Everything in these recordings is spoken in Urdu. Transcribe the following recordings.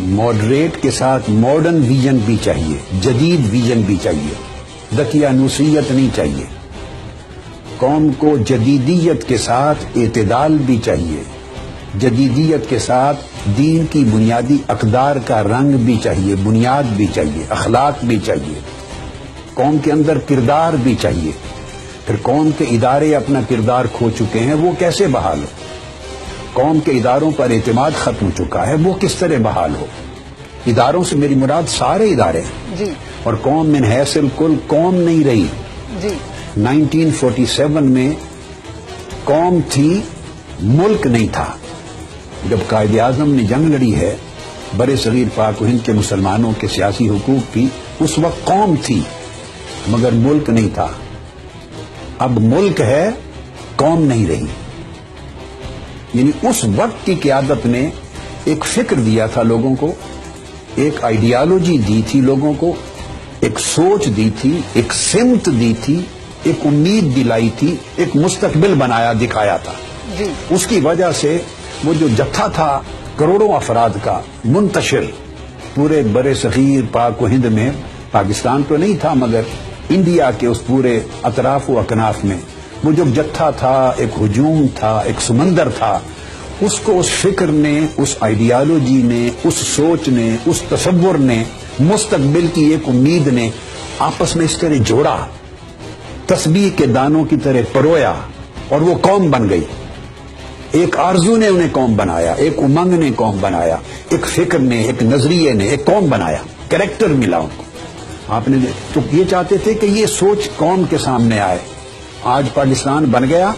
ماڈریٹ کے ساتھ ماڈرن ویژن بھی چاہیے، جدید ویژن بھی چاہیے، دقیانوسیت نہیں چاہیے. قوم کو جدیدیت کے ساتھ اعتدال بھی چاہیے، جدیدیت کے ساتھ دین کی بنیادی اقدار کا رنگ بھی چاہیے، بنیاد بھی چاہیے، اخلاق بھی چاہیے. قوم کے اندر کردار بھی چاہیے. پھر قوم کے ادارے اپنا کردار کھو چکے ہیں، وہ کیسے بحال ہو؟ قوم کے اداروں پر اعتماد ختم ہو چکا ہے، وہ کس طرح بحال ہو؟ اداروں سے میری مراد سارے ادارے ہیں. جی. اور قوم من حیث الکل قوم نہیں رہی. جی. 1947 میں قوم تھی، ملک نہیں تھا. جب قائد اعظم نے جنگ لڑی ہے برے صغیر پاک و ہند کے مسلمانوں کے سیاسی حقوق کی، اس وقت قوم تھی مگر ملک نہیں تھا. اب ملک ہے، قوم نہیں رہی. یعنی اس وقت کی قیادت نے ایک فکر دیا تھا لوگوں کو، ایک آئیڈیالوجی دی تھی لوگوں کو، ایک سوچ دی تھی، ایک سمت دی تھی، ایک امید دلائی تھی، ایک مستقبل بنایا دکھایا تھا. جی. اس کی وجہ سے وہ جو جتھا تھا کروڑوں افراد کا منتشر پورے برے صغیر پاک و ہند میں، پاکستان تو نہیں تھا مگر انڈیا کے اس پورے اطراف و اکناف میں وہ جو جتھا تھا، ایک ہجوم تھا، ایک سمندر تھا، اس کو اس فکر نے، اس آئیڈیالوجی نے، اس سوچ نے، اس تصور نے، مستقبل کی ایک امید نے آپس میں اس طرح جوڑا، تسبیح کے دانوں کی طرح پرویا اور وہ قوم بن گئی. ایک آرزو نے انہیں قوم بنایا، ایک امنگ نے قوم بنایا، ایک فکر نے، ایک نظریے نے ایک قوم بنایا، کریکٹر ملا ان کو. آپ نے تو یہ چاہتے تھے کہ یہ سوچ قوم کے سامنے آئے. آج پاکستان بن گیا،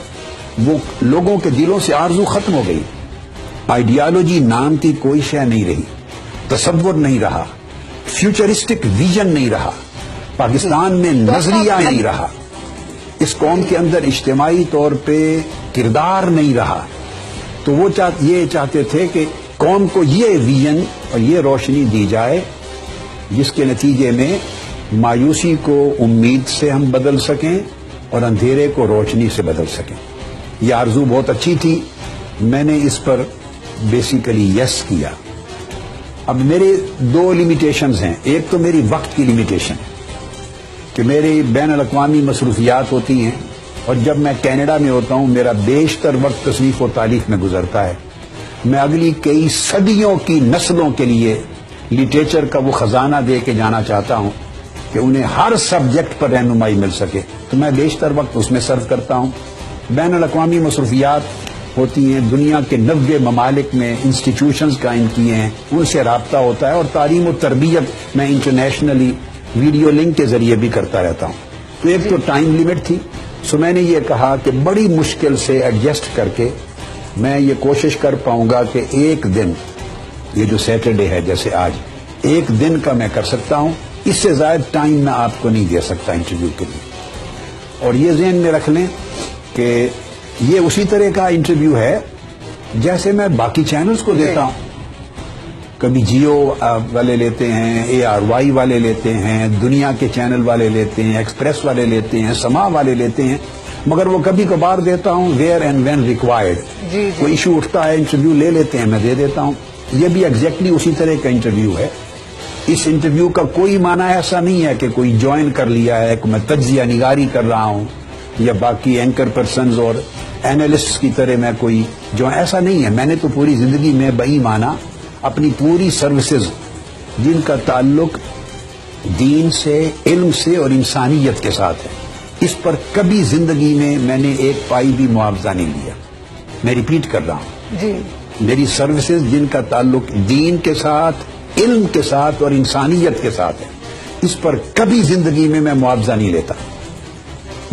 وہ لوگوں کے دلوں سے آرزو ختم ہو گئی. آئیڈیالوجی نام کی کوئی شے نہیں رہی، تصور نہیں رہا، فیوچرسٹک ویژن نہیں رہا، پاکستان میں نظریہ نہیں رہا، اس قوم کے اندر اجتماعی طور پہ کردار نہیں رہا. تو وہ یہ چاہتے تھے کہ قوم کو یہ ویژن اور یہ روشنی دی جائے جس کے نتیجے میں مایوسی کو امید سے ہم بدل سکیں اور اندھیرے کو روشنی سے بدل سکیں. یہ آرزو بہت اچھی تھی، میں نے اس پر بیسیکلی یس کیا. اب میرے دو لیمیٹیشنز ہیں. ایک تو میری وقت کی لیمیٹیشن ہے کہ میری بین الاقوامی مصروفیات ہوتی ہیں اور جب میں کینیڈا میں ہوتا ہوں میرا بیشتر وقت تصنیف و تالیف میں گزرتا ہے. میں اگلی کئی صدیوں کی نسلوں کے لیے لٹریچر کا وہ خزانہ دے کے جانا چاہتا ہوں کہ انہیں ہر سبجیکٹ پر رہنمائی مل سکے، تو میں بیشتر وقت اس میں صرف کرتا ہوں. بین الاقوامی مصروفیات ہوتی ہیں، دنیا کے 90 ممالک میں انسٹیٹیوشنز قائم کیے ہیں، ان سے رابطہ ہوتا ہے، اور تعلیم و تربیت میں انٹرنیشنلی ویڈیو لنک کے ذریعے بھی کرتا رہتا ہوں. تو ایک تو ٹائم لیمٹ تھی، سو میں نے یہ کہا کہ بڑی مشکل سے ایڈجسٹ کر کے میں یہ کوشش کر پاؤں گا کہ ایک دن، یہ جو سیٹرڈے ہے جیسے آج، ایک دن کا میں کر سکتا ہوں. اس سے زائد ٹائم میں آپ کو نہیں دے سکتا انٹرویو کے لیے. اور یہ ذہن میں رکھ لیں کہ یہ اسی طرح کا انٹرویو ہے جیسے میں باقی چینلز کو دیتا ہوں. کبھی جیو والے لیتے ہیں، ARY والے لیتے ہیں، دنیا کے چینل والے لیتے ہیں، ایکسپریس والے لیتے ہیں، سما والے لیتے ہیں، مگر وہ کبھی کبھار دیتا ہوں ویئر اینڈ وین ریکوائرڈ. کوئی ایشو اٹھتا ہے انٹرویو لے لیتے ہیں، میں دے دیتا ہوں. یہ بھی ایگزیکٹلی اسی طرح کا انٹرویو ہے. اس انٹرویو کا کوئی معنی ایسا نہیں ہے کہ کوئی جوائن کر لیا ہے، کہ میں تجزیہ نگاری کر رہا ہوں یا باقی اینکر پرسنز اور اینالسٹس کی طرح میں کوئی جو ایسا نہیں ہے. میں نے تو پوری زندگی میں بئی معنی اپنی پوری سروسز جن کا تعلق دین سے، علم سے اور انسانیت کے ساتھ ہے، اس پر کبھی زندگی میں نے ایک پائی بھی معاوضہ نہیں لیا. میں ریپیٹ کر رہا ہوں جی. میری سروسز جن کا تعلق دین کے ساتھ، علم کے ساتھ اور انسانیت کے ساتھ ہے، اس پر کبھی زندگی میں معاوضہ نہیں لیتا.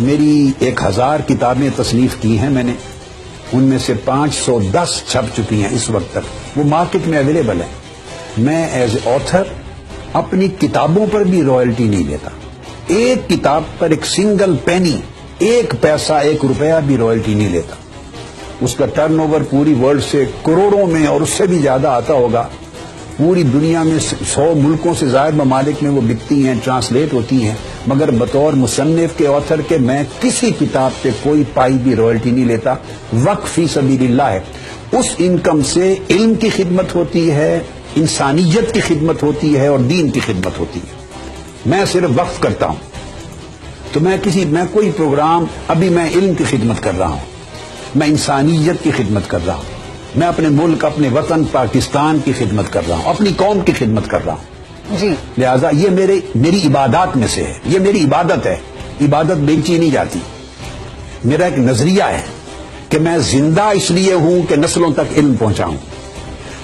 میری 1000 کتابیں تصنیف کی ہیں میں نے، ان میں سے 510 چھپ چکی ہیں اس وقت تک، وہ مارکیٹ میں اویلیبل ہیں. میں ایز اے آتھر اپنی کتابوں پر بھی رائلٹی نہیں لیتا. ایک کتاب پر ایک سنگل پینی، ایک پیسہ، 1 روپیہ بھی رائلٹی نہیں لیتا. اس کا ٹرن اوور پوری ورلڈ سے کروڑوں میں اور اس سے بھی زیادہ آتا ہوگا. پوری دنیا میں 100 ملکوں سے زائد ممالک میں وہ بکتی ہیں، ٹرانسلیٹ ہوتی ہیں، مگر بطور مصنف کے، آتھر کے، میں کسی کتاب پہ کوئی پائی بھی رائلٹی نہیں لیتا. وقف فی سبیل اللہ ہے. اس انکم سے علم کی خدمت ہوتی ہے، انسانیت کی خدمت ہوتی ہے اور دین کی خدمت ہوتی ہے. میں صرف وقف کرتا ہوں تو میں کوئی پروگرام ابھی میں علم کی خدمت کر رہا ہوں, میں انسانیت کی خدمت کر رہا ہوں, میں اپنے ملک اپنے وطن پاکستان کی خدمت کر رہا ہوں, اپنی قوم کی خدمت کر رہا ہوں جی. لہذا یہ میری عبادات میں سے ہے, یہ میری عبادت ہے. عبادت بیچی نہیں جاتی. میرا ایک نظریہ ہے کہ میں زندہ اس لیے ہوں کہ نسلوں تک علم پہنچاؤں,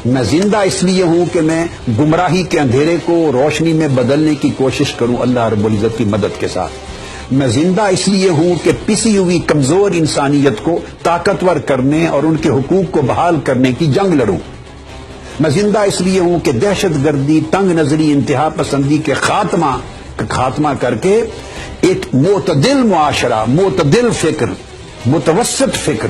میں زندہ اس لیے ہوں کہ میں گمراہی کے اندھیرے کو روشنی میں بدلنے کی کوشش کروں اللہ رب العزت کی مدد کے ساتھ. میں زندہ اس لیے ہوں کہ پسی ہوئی کمزور انسانیت کو طاقتور کرنے اور ان کے حقوق کو بحال کرنے کی جنگ لڑوں. میں زندہ اس لیے ہوں کہ دہشت گردی, تنگ نظری, انتہا پسندی کے خاتمہ کر کے ایک معتدل معاشرہ, معتدل فکر, متوسط فکر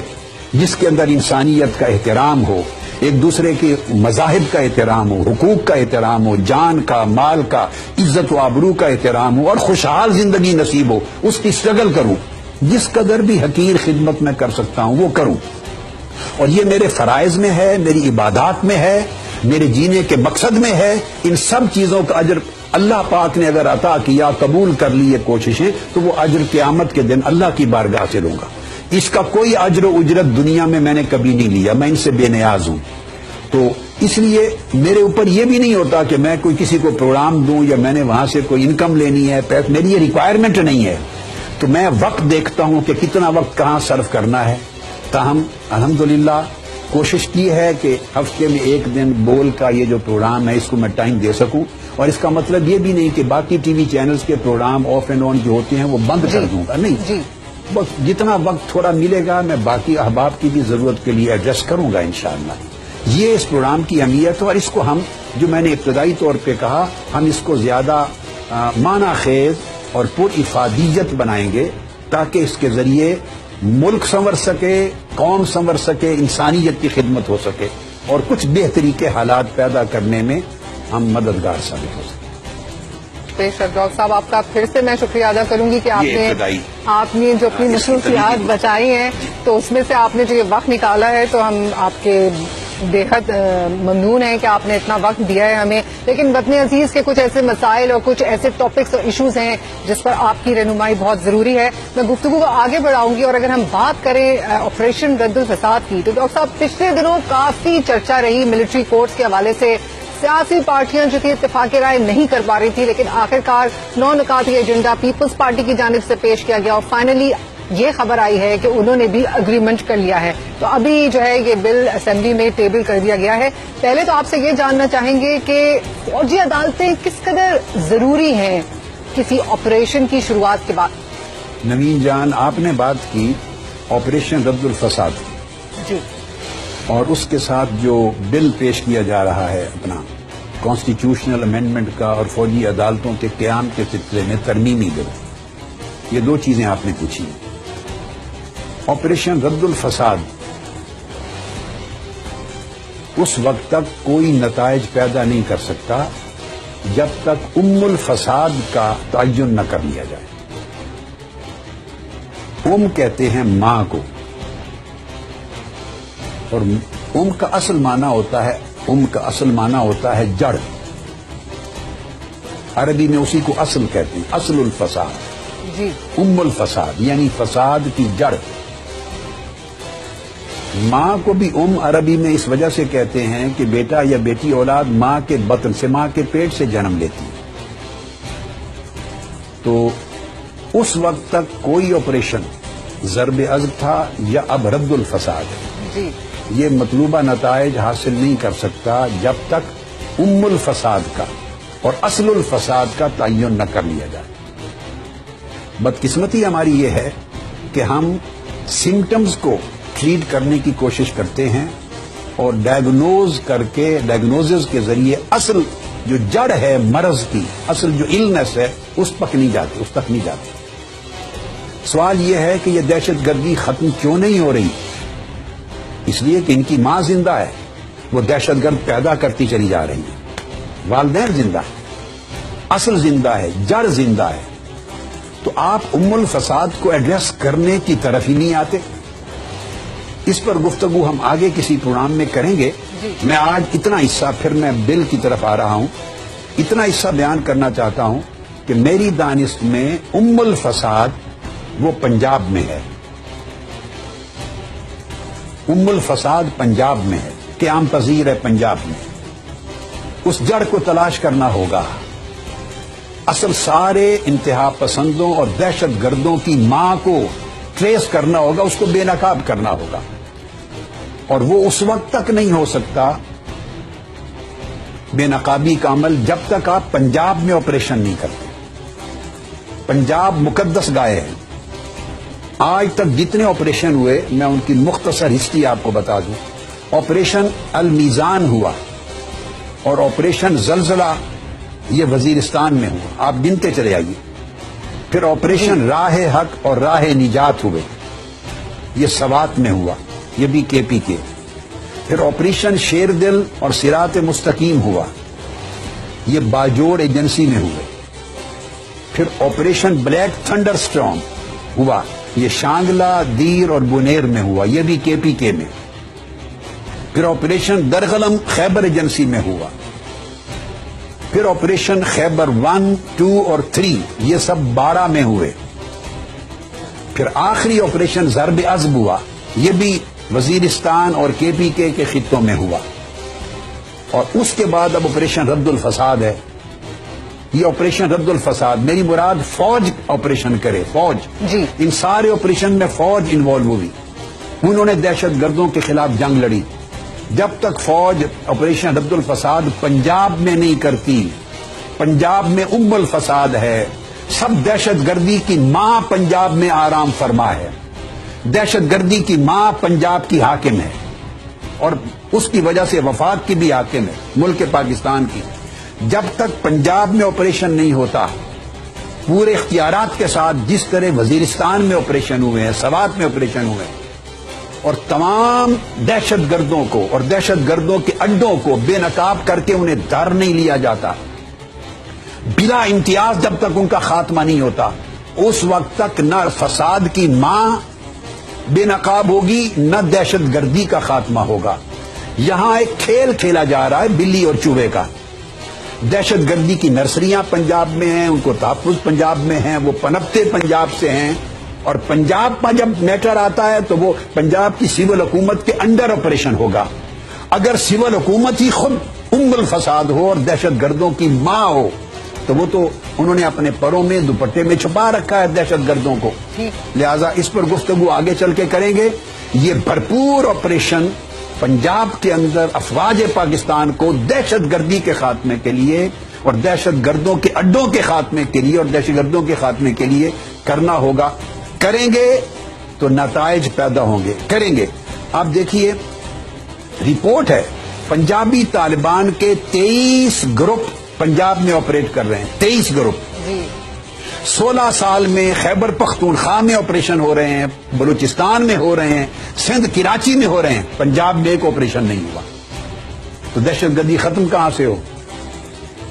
جس کے اندر انسانیت کا احترام ہو, ایک دوسرے کے مذاہب کا احترام ہو, حقوق کا احترام ہو, جان کا, مال کا, عزت و آبرو کا احترام ہو اور خوشحال زندگی نصیب ہو, اس کی اسٹرگل کروں. جس قدر بھی حقیر خدمت میں کر سکتا ہوں وہ کروں. اور یہ میرے فرائض میں ہے, میری عبادات میں ہے, میرے جینے کے مقصد میں ہے. ان سب چیزوں کا اجر اللہ پاک نے اگر عطا کیا, قبول کر لی یہ کوششیں, تو وہ اجر قیامت کے دن اللہ کی بارگاہ سے لوں گا. اس کا کوئی اجر و اجرت دنیا میں میں نے کبھی نہیں لیا, میں ان سے بے نیاز ہوں. تو اس لیے میرے اوپر یہ بھی نہیں ہوتا کہ میں کوئی کسی کو پروگرام دوں یا میں نے وہاں سے کوئی انکم لینی ہے, میری یہ ریکوائرمنٹ نہیں ہے. تو میں وقت دیکھتا ہوں کہ کتنا وقت کہاں صرف کرنا ہے. تاہم الحمدللہ کوشش کی ہے کہ ہفتے میں ایک دن بول کا یہ جو پروگرام ہے اس کو میں ٹائم دے سکوں. اور اس کا مطلب یہ بھی نہیں کہ باقی ٹی وی چینلز کے پروگرام آف اینڈ آن جو ہوتے ہیں وہ بند کر دوں گا, نہیں. بس جتنا وقت تھوڑا ملے گا میں باقی احباب کی بھی ضرورت کے لیے ایڈریس کروں گا انشاءاللہ. یہ اس پروگرام کی اہمیت ہے. اور اس کو ہم, جو میں نے ابتدائی طور پہ کہا, ہم اس کو زیادہ معنی خیز اور پر افادیت بنائیں گے تاکہ اس کے ذریعے ملک سنور سکے, قوم سنور سکے, انسانیت کی خدمت ہو سکے اور کچھ بہتری کے حالات پیدا کرنے میں ہم مددگار ثابت ہو سکیں. بے شک ڈاکٹر صاحب, آپ کا پھر سے میں شکریہ ادا کروں گی کہ آپ نے جو اپنی مصروفیات بچائی ہیں تو اس میں سے آپ نے جو یہ وقت نکالا ہے تو ہم آپ کے بےحد ممنون ہیں کہ آپ نے اتنا وقت دیا ہے ہمیں. لیکن وطن عزیز کے کچھ ایسے مسائل اور کچھ ایسے ٹاپکس اور ایشوز ہیں جس پر آپ کی رہنمائی بہت ضروری ہے. میں گفتگو کو آگے بڑھاؤں گی. اور اگر ہم بات کریں آپریشن رد الفساد کی, تو ڈاکٹر صاحب پچھلے دنوں کافی چرچا رہی ملٹری کورٹس کے حوالے سے. سیاسی پارٹیاں جو کہ اتفاق رائے نہیں کر پا رہی تھی, لیکن آخرکار 9 نکاتی ایجنڈا پیپلز پارٹی کی جانب سے پیش کیا گیا اور فائنلی یہ خبر آئی ہے کہ انہوں نے بھی اگریمنٹ کر لیا ہے. تو ابھی جو ہے یہ بل اسمبلی میں ٹیبل کر دیا گیا ہے. پہلے تو آپ سے یہ جاننا چاہیں گے کہ فوجی عدالتیں کس قدر ضروری ہیں کسی آپریشن کی شروعات کے بعد. نوین جان, آپ نے بات کی آپریشن رد الفساد جی, اور اس کے ساتھ جو بل پیش کیا جا رہا ہے اپنا کانسٹیٹیوشنل امینڈمنٹ کا اور فوجی عدالتوں کے قیام کے سلسلے میں ترمیمی بل, یہ دو چیزیں آپ نے پوچھی. آپریشن رد الفساد اس وقت تک کوئی نتائج پیدا نہیں کر سکتا جب تک الفساد کا تعین نہ کر لیا جائے. کہتے ہیں ماں کو, اور کا اصل معنی ہوتا ہے جڑ. عربی میں اسی کو اصل کہتے ہیں, اصل الفساد. جی, الفساد یعنی فساد کی جڑ. ماں کو بھی عربی میں اس وجہ سے کہتے ہیں کہ بیٹا یا بیٹی اولاد ماں کے بطن سے, ماں کے پیٹ سے جنم لیتی ہے. تو اس وقت تک کوئی آپریشن ضرب عضب تھا یا اب رد الفساد ہے, جی, یہ مطلوبہ نتائج حاصل نہیں کر سکتا جب تک الفساد کا اور اصل الفساد کا تعین نہ کر لیا جائے. بدقسمتی ہماری یہ ہے کہ ہم سمٹمز کو ٹریٹ کرنے کی کوشش کرتے ہیں اور ڈائگنوزز کے ذریعے اصل جو جڑ ہے مرض کی, اصل جو النس ہے اس تک نہیں جاتے. سوال یہ ہے کہ یہ دہشت گردی ختم کیوں نہیں ہو رہی؟ اس لیے کہ ان کی ماں زندہ ہے, وہ دہشت گرد پیدا کرتی چلی جا رہی ہے. والدین زندہ ہے, اصل زندہ ہے, جڑ زندہ ہے. تو آپ الفساد کو ایڈریس کرنے کی طرف ہی نہیں آتے. اس پر گفتگو ہم آگے کسی پروگرام میں کریں گے. میں آج اتنا حصہ، پھر میں بل کی طرف آ رہا ہوں، اتنا حصہ بیان کرنا چاہتا ہوں کہ میری دانست میں ام الفساد وہ پنجاب میں ہے، ام الفساد پنجاب میں ہے، قیام پذیر ہے پنجاب میں، اس جڑ کو تلاش کرنا ہوگا۔ اصل سارے انتہا پسندوں اور دہشت گردوں کی ماں کو ٹریس کرنا ہوگا، اس کو بے نقاب کرنا ہوگا، اور وہ اس وقت تک نہیں ہو سکتا بے نقابی کا عمل جب تک آپ پنجاب میں آپریشن نہیں کرتے۔ پنجاب مقدس گائے ہے، آج تک جتنے آپریشن ہوئے میں ان کی مختصر ہسٹری آپ کو بتا دوں۔ آپریشن المیزان ہوا اور آپریشن زلزلہ یہ وزیرستان میں ہوا، آپ گنتے چلے آئیے۔ پھر آپریشن راہ حق اور راہ نجات ہوئے، یہ سوات میں ہوا، یہ بھی کے پی کے۔ پھر آپریشن شیر دل اور صراط مستقیم ہوا، یہ باجوڑ ایجنسی میں ہوئے۔ پھر آپریشن بلیک تھنڈر سٹارم ہوا، یہ شانگلہ، دیر اور بنیر میں ہوا، یہ بھی کے پی کے میں۔ پھر آپریشن درغلم خیبر ایجنسی میں ہوا۔ پھر آپریشن خیبر 1، 2 اور 3 یہ سب 12 میں ہوئے۔ پھر آخری آپریشن ضرب عزب ہوا، یہ بھی وزیرستان اور کے پی کے خطوں میں ہوا۔ اور اس کے بعد اب آپریشن رد الفساد ہے۔ یہ آپریشن رد الفساد، میری مراد فوج آپریشن کرے، فوج جی۔ ان سارے آپریشن میں فوج انوالو ہوئی، انہوں نے دہشت گردوں کے خلاف جنگ لڑی۔ جب تک فوج آپریشن رد الفساد پنجاب میں نہیں کرتی، پنجاب میں ام الفساد ہے، سب دہشت گردی کی ماں پنجاب میں آرام فرما ہے، دہشت گردی کی ماں پنجاب کی حاکم ہے، اور اس کی وجہ سے وفاق کی بھی حاکم ہے، ملک پاکستان کی۔ جب تک پنجاب میں آپریشن نہیں ہوتا پورے اختیارات کے ساتھ، جس طرح وزیرستان میں آپریشن ہوئے ہیں، سوات میں آپریشن ہوئے ہیں، اور تمام دہشت گردوں کو اور دہشت گردوں کے اڈوں کو بے نقاب کر کے انہیں در نہیں لیا جاتا، بلا امتیاز جب تک ان کا خاتمہ نہیں ہوتا، اس وقت تک نہ فساد کی ماں بے نقاب ہوگی، نہ دہشت گردی کا خاتمہ ہوگا۔ یہاں ایک کھیل کھیلا جا رہا ہے بلی اور چوہے کا۔ دہشت گردی کی نرسریاں پنجاب میں ہیں، ان کو تحفظ پنجاب میں ہیں، وہ پنپتے پنجاب سے ہیں، اور پنجاب کا جب میٹر آتا ہے تو وہ پنجاب کی سول حکومت کے انڈر آپریشن ہوگا۔ اگر سول حکومت ہی خود ام الفساد ہو اور دہشت گردوں کی ماں ہو تو وہ تو انہوں نے اپنے پروں میں دوپٹے میں چھپا رکھا ہے دہشت گردوں کو، لہذا اس پر گفتگو آگے چل کے کریں گے۔ یہ بھرپور آپریشن پنجاب کے اندر افواج پاکستان کو دہشت گردی کے خاتمے کے لیے اور دہشت گردوں کے اڈوں کے خاتمے کے لیے اور دہشت گردوں کے خاتمے کے لیے کرنا ہوگا۔ کریں گے تو نتائج پیدا ہوں گے، کریں گے۔ آپ دیکھیے رپورٹ ہے، پنجابی طالبان کے 23 گروپ پنجاب میں آپریٹ کر رہے ہیں، 23 گروپ۔ 16 سال میں خیبر پختونخوا میں آپریشن ہو رہے ہیں، بلوچستان میں ہو رہے ہیں، سندھ کراچی میں ہو رہے ہیں، پنجاب میں ایک آپریشن نہیں ہوا۔ تو دہشت گردی ختم کہاں سے ہو؟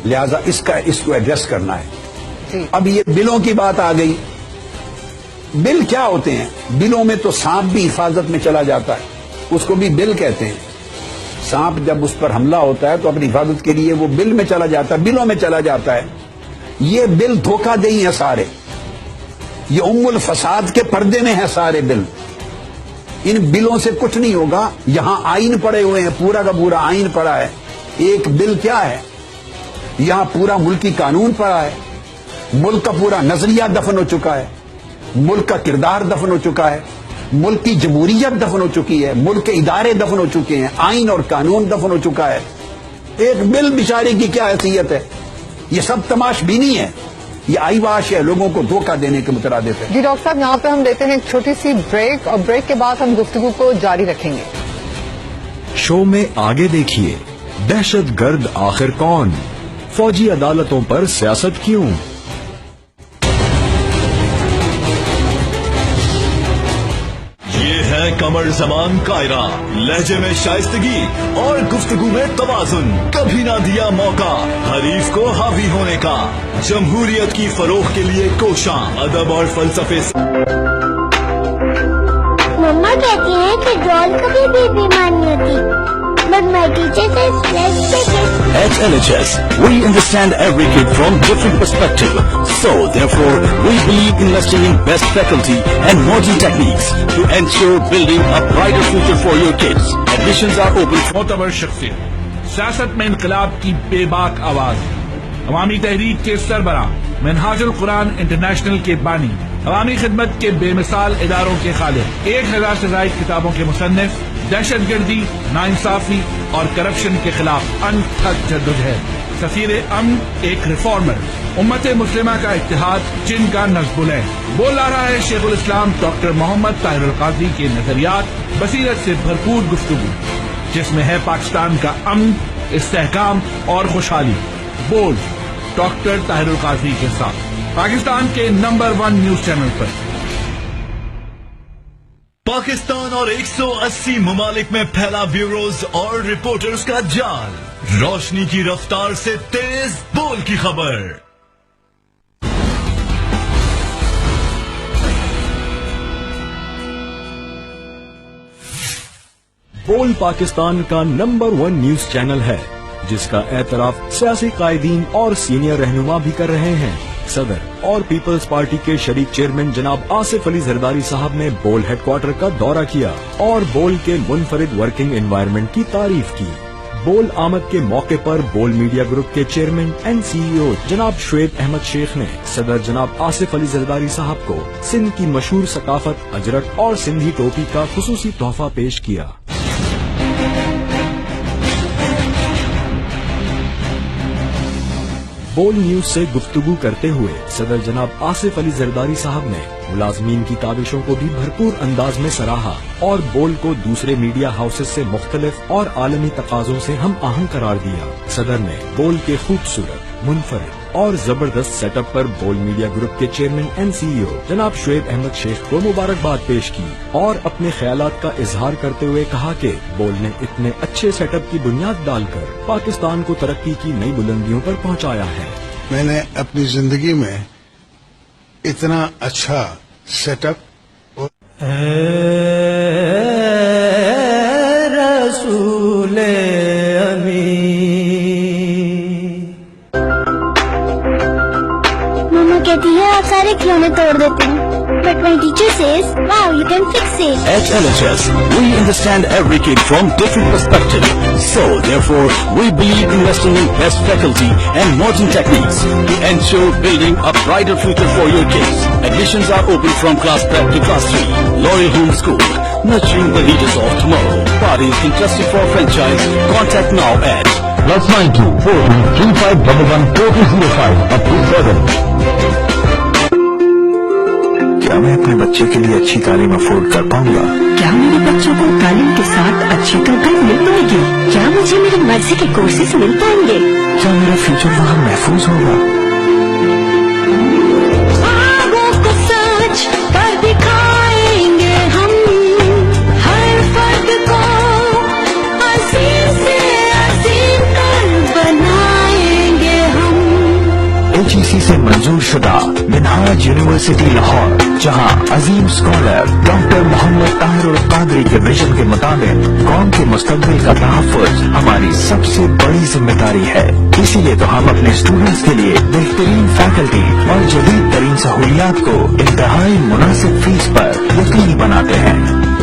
لہذا اس کو ایڈریس کرنا ہے۔ اب یہ بلوں کی بات آ گئی۔ بل کیا ہوتے ہیں؟ بلوں میں تو سانپ بھی حفاظت میں چلا جاتا ہے، اس کو بھی بل کہتے ہیں۔ سانپ جب اس پر حملہ ہوتا ہے تو اپنی حفاظت کے لیے وہ بل میں چلا جاتا ہے، بلوں میں چلا جاتا ہے۔ یہ بل دھوکہ دہی ہیں سارے، یہ ام الفساد کے پردے میں ہیں سارے بل۔ ان بلوں سے کچھ نہیں ہوگا۔ یہاں آئین پڑے ہوئے ہیں، پورا کا پورا آئین پڑا ہے۔ ایک بل کیا ہے؟ یہاں پورا ملکی قانون پڑا ہے، ملک کا پورا نظریہ دفن ہو چکا ہے، ملک کا کردار دفن ہو چکا ہے، ملک کی جمہوریت دفن ہو چکی ہے، ملک کے ادارے دفن ہو چکے ہیں، آئین اور قانون دفن ہو چکا ہے۔ ایک بل بیچارے کی کیا حیثیت ہے؟ یہ سب تماش بینی ہے، یہ آئی واش ہے، لوگوں کو دھوکہ دینے کے مترادف ہے۔ جی ڈاکٹر صاحب، یہاں پہ ہم دیتے ہیں ایک چھوٹی سی بریک، اور بریک کے بعد ہم گفتگو کو جاری رکھیں گے۔ شو میں آگے دیکھیے، دہشت گرد آخر کون؟ فوجی عدالتوں پر سیاست کیوں؟ یہ ہے قمر زمان کائرہ، لہجے میں شائستگی اور گفتگو میں توازن، کبھی نہ دیا موقع حریف کو حاوی ہونے کا، جمہوریت کی فروغ کے لیے کوشاں، ادب اور فلسفے مما کہتی ہیں کہ ڈول کبھی بھی بیمار نہیں ہوتی، but my teacher says let's take it. At LHS, we understand every kid from different perspective. So, therefore, we believe investing in best faculty and modern techniques to ensure building a brighter future for your kids. Admissions are open. معتبر شخصیت، سیاست میں انقلاب کی بے باک آواز، عوامی تحریک کے سربراہ، منہاج القرآن انٹرنیشنل کے بانی، عوامی خدمت کے بے مثال اداروں کے خالق، 1000 سے زائد کتابوں کے مصنف، دہشت گردی، ناانصافی اور کرپشن کے خلاف انتھک جدوجہد، سفیر امن، ایک ریفارمر، امت مسلمہ کا اتحاد، جن کا نصب العین بول رہا ہے شیخ الاسلام ڈاکٹر محمد طاہر القادری کے نظریات، بصیرت سے بھرپور گفتگو جس میں ہے پاکستان کا امن، استحکام اور خوشحالی۔ بول ڈاکٹر طاہر القادری کے ساتھ پاکستان کے نمبر 1 نیوز چینل پر۔ پاکستان اور 180 ممالک میں پھیلا بیوروز اور رپورٹرز کا جال، روشنی کی رفتار سے تیز بول کی خبر۔ بول پاکستان کا نمبر 1 نیوز چینل ہے جس کا اعتراف سیاسی قائدین اور سینئر رہنما بھی کر رہے ہیں۔ صدر اور پیپلز پارٹی کے شریک چیئرمین جناب آصف علی زرداری صاحب نے بول ہیڈ کوارٹر کا دورہ کیا اور بول کے منفرد ورکنگ انوائرمنٹ کی تعریف کی۔ بول آمد کے موقع پر بول میڈیا گروپ کے چیئرمین اینڈ سی ای او جناب شعیب احمد شیخ نے صدر جناب آصف علی زرداری صاحب کو سندھ کی مشہور ثقافت اجرک اور سندھی ٹوپی کا خصوصی تحفہ پیش کیا۔ بول نیوز سے گفتگو کرتے ہوئے صدر جناب آصف علی زرداری صاحب نے ملازمین کی کاوشوں کو بھی بھرپور انداز میں سراہا اور بول کو دوسرے میڈیا ہاؤسز سے مختلف اور عالمی تقاضوں سے ہم آہنگ قرار دیا۔ صدر نے بول کے خوبصورت، منفرد اور زبردست سیٹ اپ پر بول میڈیا گروپ کے چیئرمین اینڈ سی ای او جناب شعیب احمد شیخ کو مبارکباد پیش کی اور اپنے خیالات کا اظہار کرتے ہوئے کہا کہ بول نے اتنے اچھے سیٹ اپ کی بنیاد ڈال کر پاکستان کو ترقی کی نئی بلندیوں پر پہنچایا ہے۔ میں نے اپنی زندگی میں اتنا اچھا سیٹ اپ رسول ماما کہتی ہے آپ سارے کھلونے توڑ دیتے ہیں but my teacher says wow you can fix it. At LHS, we understand every kid from different perspective. So, therefore, we believe investing in best faculty and modern techniques to ensure building a brighter future for your kids. Admissions are open from class prep to class 3. Laurel Home School, nurturing the leaders of tomorrow. Parties interested for franchise, contact now at +92 4235 11 up to 7. کیا میں اپنے بچے کے لیے اچھی تعلیم افورڈ کر پاؤں گا؟ کیا میرے بچوں کو تعلیم کے ساتھ اچھی تربیت مل پائے گی؟ کیا مجھے میری مرضی کے کورسز مل پائیں گے؟ کیا میرا فیوچر وہاں محفوظ ہوگا؟ خوابوں کو سچ کر دکھائیں گے ہم، ہر فرد کو عظیم سے عظیم تر بنائیں گے ہم۔ HEC سے منظور شدہ منہاج یونیورسٹی لاہور، جہاں عظیم اسکالر ڈاکٹر محمد طاہر القادری کے ویژن کے مطابق قوم کے مستقبل کا تحفظ ہماری سب سے بڑی ذمہ داری ہے۔ اسی لیے تو ہم اپنے اسٹوڈنٹس کے لیے بہترین فیکلٹی اور جدید ترین سہولیات کو انتہائی مناسب فیس پر یقینی بناتے ہیں۔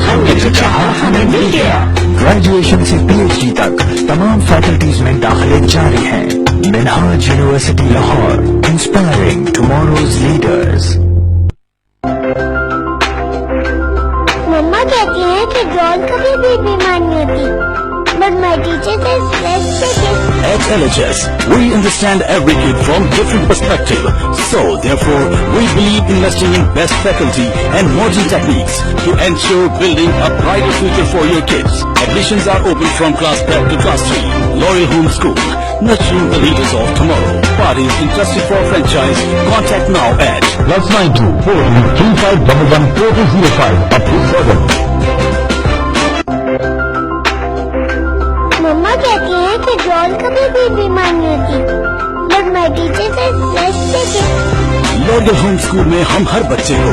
ہم نے جو چاہا ہمیں مل گیا۔ گریجویشن سے PhD تک تمام فیکلٹیز میں داخلے جاری ہیں۔ منہاج یونیورسٹی لاہور، انسپائرنگ ٹماروز لیڈرز۔ مما کہتی ہیں کہ ڈرون کبھی بھی بیمار نہیں ہوتی but my teacher says let's take it. At LHS, we understand every kid from different perspective. So, therefore, we believe investing in best faculty and modern techniques to ensure building a brighter future for your kids. Admissions are open from class prep to class 3. Laurel Home School, nurturing the leaders of tomorrow. Parties interested for franchise, contact now at +92 4235 11 up to 7. مما کہتی ہیں کہ ڈرون کبھی بھی بیمار نہیں ہوتی but my teacher says let's take it. Laurel home school میں ہم ہر بچے کو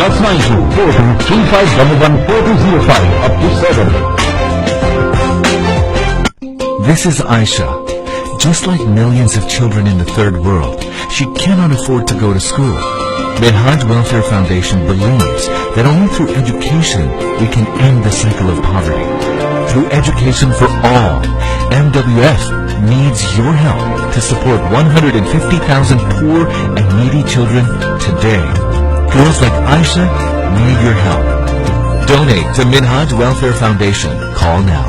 992-4235114205 up to 7. This is Aisha. Just like millions of children in the third world, she cannot afford to go to school. Minhaj Welfare Foundation believes that only through education we can end the cycle of poverty. Through education for all, MWF needs your help to support 150,000 poor and needy children today. Girls like Aisha need your help. Donate to Minhaj Welfare Foundation. Call now.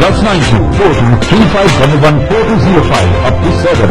992-4235114205 up to 7.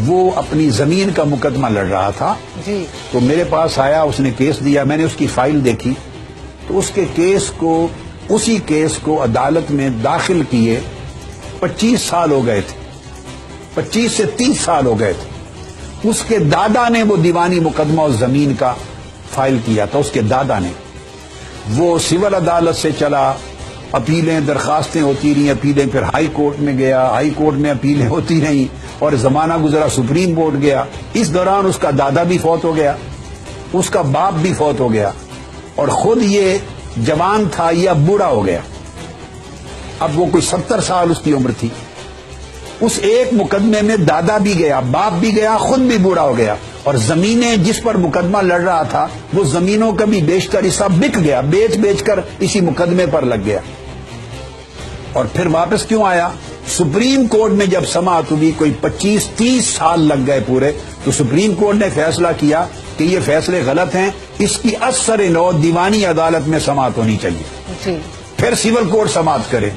وہ اپنی زمین کا مقدمہ لڑ رہا تھا. جی. تو میرے پاس آیا, اس نے کیس دیا, میں نے اس کی فائل دیکھی تو اس کے اسی کیس کو عدالت میں داخل کیے 25 سال ہو گئے تھے, 25 سے 30 سال ہو گئے تھے. اس کے دادا نے وہ دیوانی مقدمہ اس زمین کا فائل کیا تھا. اس کے دادا نے, وہ سول عدالت سے چلا, اپیلیں درخواستیں ہوتی رہیں, اپیلیں پھر ہائی کورٹ میں گیا, ہائی کورٹ میں اپیلیں ہوتی رہیں, اور زمانہ گزرا سپریم کورٹ گیا. اس دوران اس کا دادا بھی فوت ہو گیا, اس کا باپ بھی فوت ہو گیا, اور خود یہ جوان تھا, یہ اب بوڑھا ہو گیا. اب وہ کوئی 70 سال اس کی عمر تھی. اس ایک مقدمے میں دادا بھی گیا, باپ بھی گیا, خود بھی بوڑھا ہو گیا, اور زمینیں جس پر مقدمہ لڑ رہا تھا وہ زمینوں کا بھی بیشتر حصہ بک گیا, بیچ کر اسی مقدمے پر لگ گیا. اور پھر واپس کیوں آیا؟ سپریم کورٹ میں جب سماعت ہوئی, کوئی 25-30 سال لگ گئے پورے, تو سپریم کورٹ نے فیصلہ کیا کہ یہ فیصلے غلط ہیں, اس کی اثر نو دیوانی عدالت میں سماعت ہونی چاہیے. جی. پھر سول کورٹ سماعت کرے.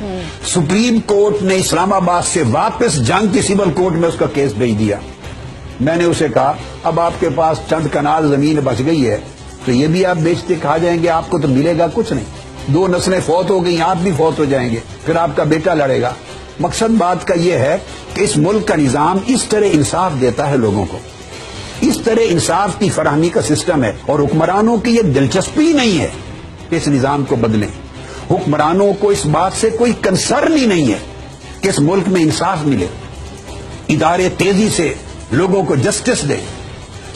سپریم کورٹ نے اسلام آباد سے واپس جنگ کی سول کورٹ میں اس کا کیس بھیج دیا. میں نے اسے کہا اب آپ کے پاس چند کنال زمین بچ گئی ہے تو یہ بھی آپ بیچتے کہا جائیں گے, آپ کو تو ملے گا کچھ نہیں. 2 نسلیں فوت ہو گئی, آپ بھی فوت ہو جائیں گے, پھر آپ کا بیٹا لڑے گا. مقصد بات کا یہ ہے کہ اس ملک کا نظام اس طرح انصاف دیتا ہے لوگوں کو, اس طرح انصاف کی فراہمی کا سسٹم ہے, اور حکمرانوں کی یہ دلچسپی نہیں ہے کہ اس نظام کو بدلیں. حکمرانوں کو اس بات سے کوئی کنسرن ہی نہیں ہے کہ اس ملک میں انصاف ملے, ادارے تیزی سے لوگوں کو جسٹس دیں,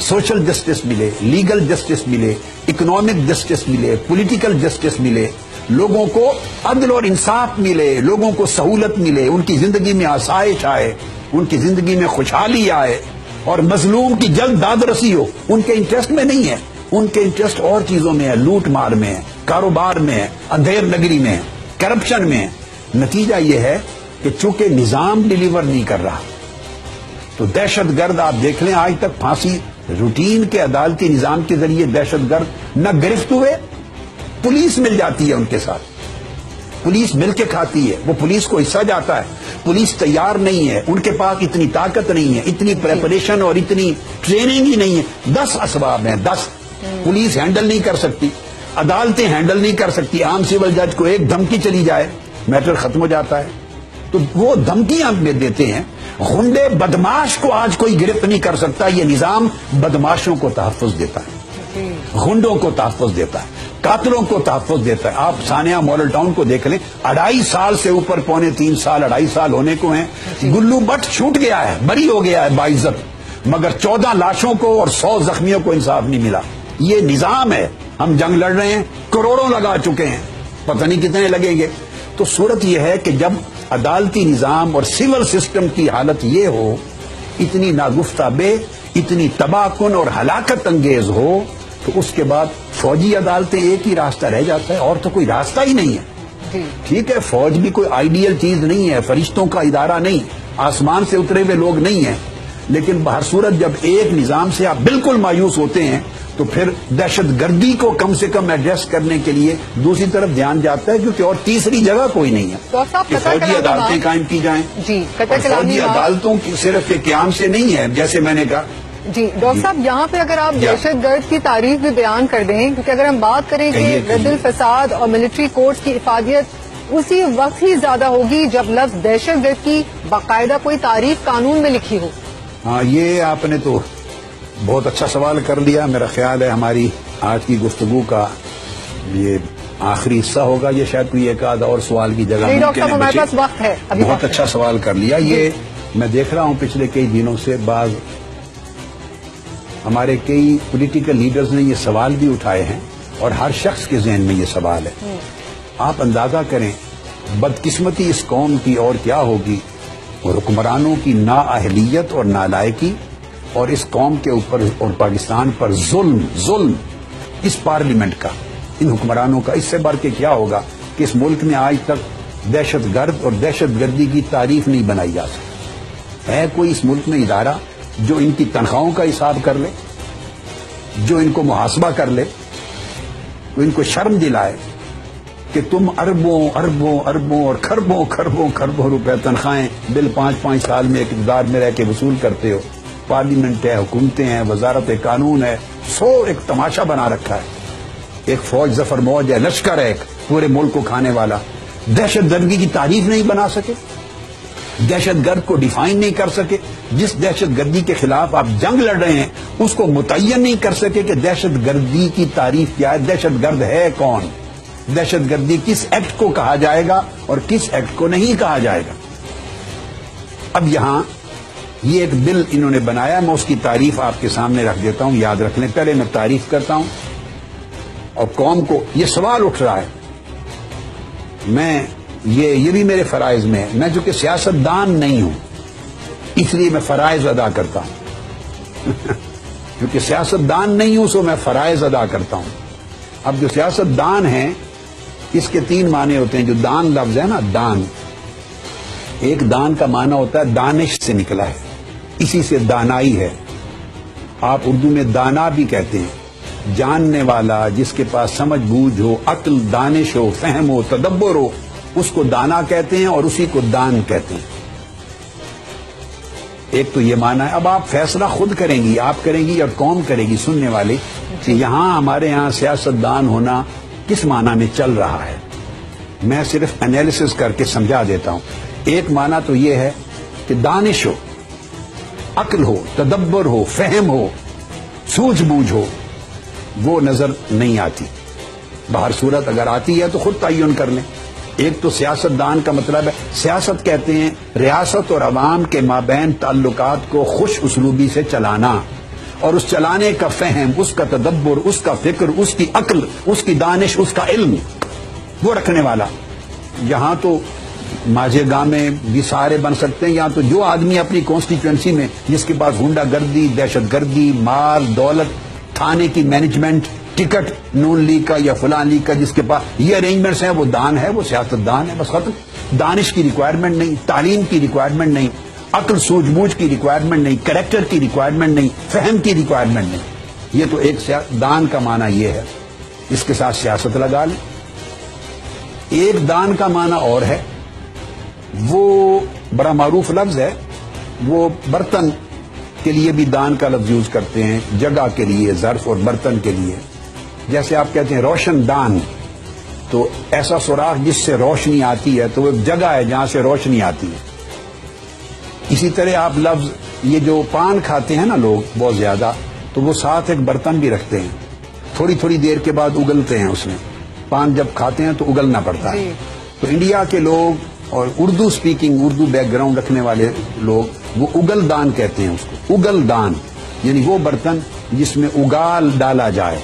سوشل جسٹس ملے, لیگل جسٹس ملے, اکنامک جسٹس ملے, پولیٹیکل جسٹس ملے, لوگوں کو عدل اور انصاف ملے, لوگوں کو سہولت ملے, ان کی زندگی میں آسائش آئے, ان کی زندگی میں خوشحالی آئے, اور مظلوم کی جلد داد رسی ہو. ان کے انٹرسٹ میں نہیں ہے, ان کے انٹرسٹ اور چیزوں میں ہے, لوٹ مار میں ہے, کاروبار میں ہے, اندھیر نگری میں ہے, کرپشن میں ہے. نتیجہ یہ ہے کہ چونکہ نظام ڈیلیور نہیں کر رہا تو دہشت گرد آپ دیکھ لیں, آج تک پھانسی روٹین کے عدالتی نظام کے ذریعے دہشت گرد نہ گرفت ہوئے, پولیس مل جاتی ہے ان کے ساتھ, پولیس مل کے کھاتی ہے, وہ پولیس کو حصہ جاتا ہے. پولیس تیار نہیں ہے, ان کے پاس اتنی طاقت نہیں ہے, اتنی پریپریشن اور اتنی ٹریننگ ہی نہیں ہے. 10 اسباب ہیں, 10 پولیس ہینڈل نہیں کر سکتی, عدالتیں ہینڈل نہیں کر سکتی. عام سول جج کو ایک دھمکی چلی جائے میٹر ختم ہو جاتا ہے. تو وہ دھمکیاں دیتے ہیں. غنڈے بدماش کو آج کوئی گرفت نہیں کر سکتا. یہ نظام بدماشوں کو تحفظ دیتا ہے, غنڈوں کو تحفظ دیتا ہے, قاتلوں کو تحفظ دیتا ہے. آپ ثانیہ ماڈل ٹاؤن کو دیکھ لیں, 2.5 سال سے اوپر, 2.25 سال, 2.5 سال ہونے کو ہیں. گلو بٹ چھوٹ گیا ہے, بری ہو گیا ہے باعزت, مگر 14 لاشوں کو اور 100 زخمیوں کو انصاف نہیں ملا. یہ نظام ہے. ہم جنگ لڑ رہے ہیں, کروڑوں لگا چکے ہیں, پتہ نہیں کتنے لگیں گے. تو صورت یہ ہے کہ جب عدالتی نظام اور سول سسٹم کی حالت یہ ہو, اتنی ناگفتہ بے, اتنی تباہ کن اور ہلاکت انگیز ہو, تو اس کے بعد فوجی عدالتیں ایک ہی راستہ رہ جاتا ہے, اور تو کوئی راستہ ہی نہیں ہے. ٹھیک ہے, فوج بھی کوئی آئیڈیل چیز نہیں ہے, فرشتوں کا ادارہ نہیں, آسمان سے اترے ہوئے لوگ نہیں ہیں, لیکن بہر صورت جب ایک نظام سے آپ بالکل مایوس ہوتے ہیں تو پھر دہشت گردی کو کم سے کم ایڈریس کرنے کے لیے دوسری طرف دھیان جاتا ہے, کیونکہ اور تیسری جگہ کوئی نہیں ہے کہ فوجی عدالتیں قائم کی جائیں. اور فوجی عدالتوں کی صرف کے قیام سے نہیں ہے, جیسے میں نے کہا. جی ڈاکٹر صاحب, یہاں پہ اگر آپ دہشت گرد کی تعریف بھی بیان کر دیں, کیونکہ اگر ہم بات کریں کہ رد الفساد اور ملٹری کورٹس کی افادیت اسی وقت ہی زیادہ ہوگی جب لفظ دہشت گرد کی باقاعدہ کوئی تعریف قانون میں لکھی ہو. ہاں, یہ آپ نے تو بہت اچھا سوال کر لیا. میرا خیال ہے ہماری آج کی گفتگو کا یہ آخری حصہ ہوگا. یہ شاید کوئی ایک آدھ اور سوال کی جگہ ہمارے پاس وقت ہے. بہت اچھا سوال کر لیا. یہ میں دیکھ رہا ہوں پچھلے کئی دنوں سے بعض ہمارے کئی پولیٹیکل لیڈرز نے یہ سوال بھی اٹھائے ہیں, اور ہر شخص کے ذہن میں یہ سوال ہے. آپ اندازہ کریں بدقسمتی اس قوم کی اور کیا ہوگی, اور حکمرانوں کی نااہلیت اور نالائکی, اور اس قوم کے اوپر اور پاکستان پر ظلم اس پارلیمنٹ کا, ان حکمرانوں کا. اس سے بڑھ کے کیا ہوگا کہ اس ملک میں آج تک دہشت گرد اور دہشت گردی کی تعریف نہیں بنائی جا سکتی. ہے کوئی اس ملک میں ادارہ جو ان کی تنخواہوں کا حساب کر لے, جو ان کو محاسبہ کر لے, تو ان کو شرم دلائے کہ تم اربوں اور کھربوں روپے تنخواہیں بل 5 سال میں اقتدار میں رہ کے وصول کرتے ہو, پارلیمنٹ ہے, حکومتیں ہیں, وزارت قانون ہے, ایک تماشا بنا رکھا ہے. ایک فوج ظفر موج ہے, لشکر ہے ایک پورے ملک کو کھانے والا. دہشت گردی کی تعریف نہیں بنا سکے, دہشت گرد کو ڈیفائن نہیں کر سکے. جس دہشت گردی کے خلاف آپ جنگ لڑ رہے ہیں اس کو متعین نہیں کر سکے کہ دہشت گردی کی تعریف کیا ہے, دہشت گرد ہے کون, دہشت گردی کس ایکٹ کو کہا جائے گا اور کس ایکٹ کو نہیں کہا جائے گا. اب یہاں یہ ایک بل انہوں نے بنایا, میں اس کی تعریف آپ کے سامنے رکھ دیتا ہوں, یاد رکھ لیں. پہلے میں تعریف کرتا ہوں اور قوم کو یہ سوال اٹھ رہا ہے, میں یہ بھی میرے فرائض میں ہے. میں چونکہ سیاست دان نہیں ہوں اس لیے میں فرائض ادا کرتا ہوں کیونکہ سیاست دان نہیں ہوں سو میں فرائض ادا کرتا ہوں. اب جو سیاست دان ہیں اس کے 3 معنی ہوتے ہیں. جو دان لفظ ہے نا, دان, ایک دان کا معنی ہوتا ہے دانش سے نکلا ہے, اسی سے دانائی ہے. آپ اردو میں دانا بھی کہتے ہیں, جاننے والا, جس کے پاس سمجھ بوجھ ہو, عقل, دانش ہو, فہم ہو, تدبر ہو, اس کو دانا کہتے ہیں اور اسی کو دان کہتے ہیں. ایک تو یہ معنی ہے. اب آپ فیصلہ خود کریں گی, آپ کریں گی اور قوم کرے گی سننے والے کہ یہاں ہمارے یہاں سیاست دان ہونا کس معنی میں چل رہا ہے. میں صرف انالیسس کر کے سمجھا دیتا ہوں. ایک معنی تو یہ ہے کہ دانش ہو, عقل ہو, تدبر ہو, فہم ہو, سوجھ بوجھ ہو, وہ نظر نہیں آتی. باہر صورت اگر آتی ہے تو خود تعین کر لیں. ایک تو سیاست دان کا مطلب ہے, سیاست کہتے ہیں ریاست اور عوام کے مابین تعلقات کو خوش اسلوبی سے چلانا, اور اس چلانے کا فہم, اس کا تدبر, اس کا فکر, اس کی عقل, اس کی دانش, اس کا علم وہ رکھنے والا. یہاں تو ماجھے گاہ میں بھی سارے بن سکتے ہیں. یہاں تو جو آدمی اپنی کانسٹیچوئنسی میں جس کے پاس گنڈا گردی, دہشت گردی, مال, دولت, تھانے کی مینجمنٹ, ٹکٹ نون لیگ کا یا فلاں لیگ کا, جس کے پاس یہ ارینجمنٹس ہیں وہ دان ہے, وہ سیاست دان ہے. بس ختم. دانش کی ریکوائرمنٹ نہیں, تعلیم کی ریکوائرمنٹ نہیں, عقل سوجھ بوجھ کی ریکوائرمنٹ نہیں, کریکٹر کی ریکوائرمنٹ نہیں, فہم کی ریکوائرمنٹ نہیں. یہ تو ایک دان کا معنی یہ ہے. اس کے ساتھ سیاست لگا لیں. ایک دان کا معنی اور ہے, وہ بڑا معروف لفظ ہے, وہ برتن کے لیے بھی دان کا لفظ یوز کرتے ہیں, جگہ کے لیے, ظرف اور برتن کے لیے. جیسے آپ کہتے ہیں روشن دان, تو ایسا سوراخ جس سے روشنی آتی ہے, تو وہ ایک جگہ ہے جہاں سے روشنی آتی ہے. اسی طرح آپ لفظ یہ جو پان کھاتے ہیں نا لوگ بہت زیادہ, تو وہ ساتھ ایک برتن بھی رکھتے ہیں, تھوڑی تھوڑی دیر کے بعد اگلتے ہیں اس میں. پان جب کھاتے ہیں تو اگلنا پڑتا ہے. تو انڈیا کے لوگ اور Urdu speaking, Urdu back ground رکھنے والے لوگ وہ اگل دان کہتے ہیں اس کو. اگل دان یعنی وہ برتن جس میں اگال ڈالا جائے.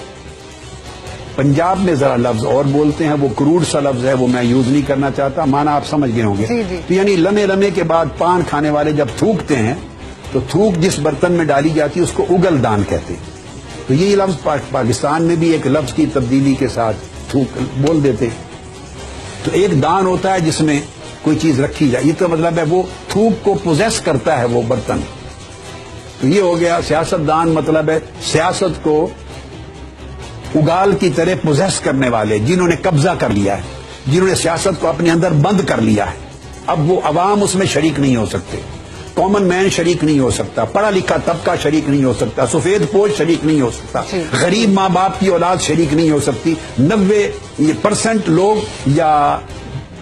پنجاب میں ذرا لفظ اور بولتے ہیں, وہ کروڑ سا لفظ ہے, وہ میں یوز نہیں کرنا چاہتا, معنی آپ سمجھ گئے ہوں گے. تو یعنی لمحے لمحے کے بعد پان کھانے والے جب تھوکتے ہیں تو تھوک جس برتن میں ڈالی جاتی ہے اس کو اگل دان کہتے ہیں. تو یہی لفظ پاکستان میں بھی ایک لفظ کی تبدیلی کے ساتھ تھوک بول دیتے. تو ایک دان ہوتا ہے جس میں کوئی چیز رکھی جائے, یہ تو مطلب ہے وہ تھوک کو پوزیس کرتا ہے وہ برتن. تو یہ ہو گیا سیاست دان, مطلب ہے سیاست کو اگال کی طرح پوزیس کرنے والے, جنہوں نے قبضہ کر لیا ہے, جنہوں نے سیاست کو اپنے اندر بند کر لیا ہے. اب وہ عوام اس میں شریک نہیں ہو سکتے, کامن مین شریک نہیں ہو سکتا, پڑھا لکھا طبقہ شریک نہیں ہو سکتا, سفید پوش شریک نہیں ہو سکتا, غریب ماں باپ کی اولاد شریک نہیں ہو سکتی. 90% لوگ یا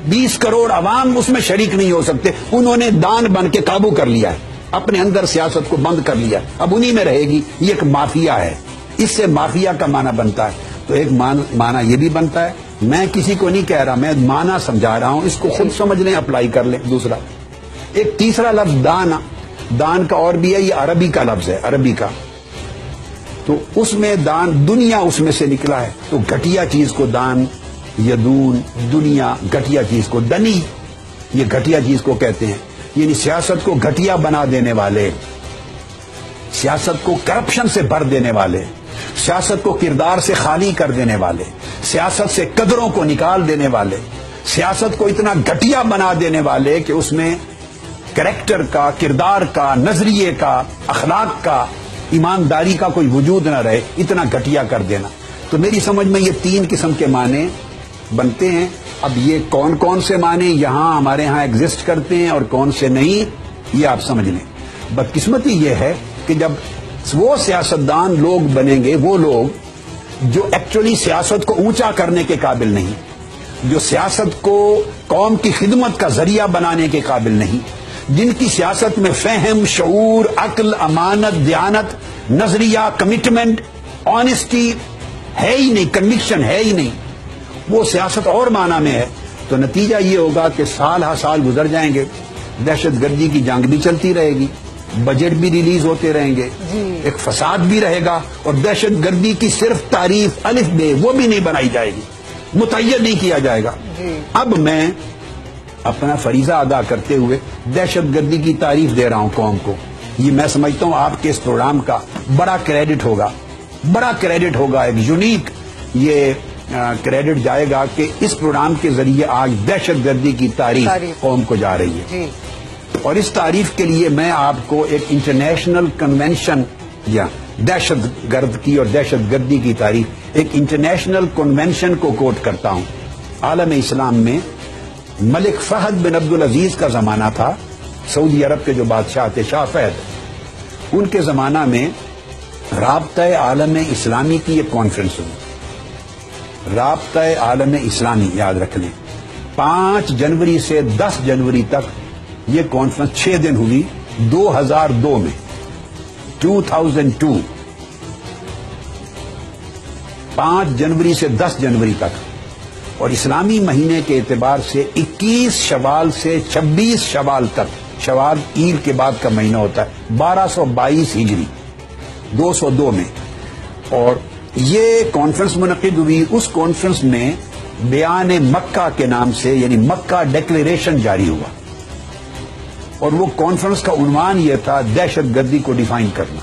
20 کروڑ عوام اس میں شریک نہیں ہو سکتے. انہوں نے دان بن کے قابو کر لیا ہے, اپنے اندر سیاست کو بند کر لیا. اب انہی میں رہے گی. یہ ایک مافیا ہے, اس سے مافیا کا معنی بنتا ہے. تو ایک معنی یہ بھی بنتا ہے. میں کسی کو نہیں کہہ رہا, میں معنی سمجھا رہا ہوں, اس کو خود سمجھ لیں, اپلائی کر لیں. دوسرا ایک تیسرا لفظ دان کا اور بھی ہے, یہ عربی کا لفظ ہے, عربی کا. تو اس میں دان, دنیا اس میں سے نکلا ہے. تو گھٹیا چیز کو دان, یدون, دنیا, گھٹیا چیز کو دنی, یہ گھٹیا چیز کو کہتے ہیں. یعنی سیاست کو گھٹیا بنا دینے والے, سیاست کو کرپشن سے بھر دینے والے, سیاست کو کردار سے خالی کر دینے والے, سیاست سے قدروں کو نکال دینے والے, سیاست کو اتنا گھٹیا بنا دینے والے کہ اس میں کریکٹر کا, کردار کا, نظریے کا, اخلاق کا, ایمانداری کا کوئی وجود نہ رہے, اتنا گھٹیا کر دینا. تو میری سمجھ میں یہ 3 قسم کے معنی بنتے ہیں. اب یہ کون کون سے معنی یہاں ہمارے ہاں ایگزسٹ کرتے ہیں اور کون سے نہیں, یہ آپ سمجھ لیں. بدقسمتی یہ ہے کہ جب وہ سیاستدان لوگ بنیں گے، وہ لوگ جو ایکچولی سیاست کو اونچا کرنے کے قابل نہیں، جو سیاست کو قوم کی خدمت کا ذریعہ بنانے کے قابل نہیں، جن کی سیاست میں فہم، شعور، عقل، امانت، دیانت، نظریہ، کمٹمنٹ، آنیسٹی ہے ہی نہیں، کنوکشن ہے ہی نہیں، وہ سیاست اور معنی میں ہے، تو نتیجہ یہ ہوگا کہ سال ہر سال گزر جائیں گے، دہشت گردی کی جنگ بھی چلتی رہے گی، بجٹ بھی ریلیز ہوتے رہیں گے، ایک فساد بھی رہے گا، اور دہشت گردی کی صرف تعریف الف بے وہ بھی نہیں بنائی جائے گی، متعین نہیں کیا جائے گا۔ اب میں اپنا فریضہ ادا کرتے ہوئے دہشت گردی کی تعریف دے رہا ہوں قوم کو، یہ میں سمجھتا ہوں آپ کے اس پروگرام کا بڑا کریڈٹ ہوگا، ایک یونیک یہ کریڈٹ جائے گا کہ اس پروگرام کے ذریعے آج دہشت گردی کی تعریف قوم کو جا رہی ہے، اور اس تعریف کے لیے میں آپ کو ایک انٹرنیشنل کنونشن یا دہشت گرد کی اور دہشت گردی کی تعریف ایک انٹرنیشنل کنونشن کو کوٹ کرتا ہوں۔ عالم اسلام میں ملک فہد بن عبد العزیز کا زمانہ تھا، سعودی عرب کے جو بادشاہ تھے شاہ فہد، ان کے زمانہ میں رابطہ عالم اسلامی کی ایک کانفرنس ہوئی، رابطہ عالم اسلامی، یاد رکھ لیں، 5 جنوری سے 10 جنوری تک یہ کانفرنس 6 دن ہوئی 2002 میں، 2002، 5 جنوری سے 10 جنوری تک، اور اسلامی مہینے کے اعتبار سے 21 شوال سے 26 شوال تک، شوال عید کے بعد کا مہینہ ہوتا ہے، 1222 ہجری 202 میں، اور یہ کانفرنس منعقد ہوئی۔ اس کانفرنس میں بیان مکہ کے نام سے، یعنی مکہ ڈیکلیریشن جاری ہوا، اور وہ کانفرنس کا عنوان یہ تھا دہشت گردی کو ڈیفائن کرنا۔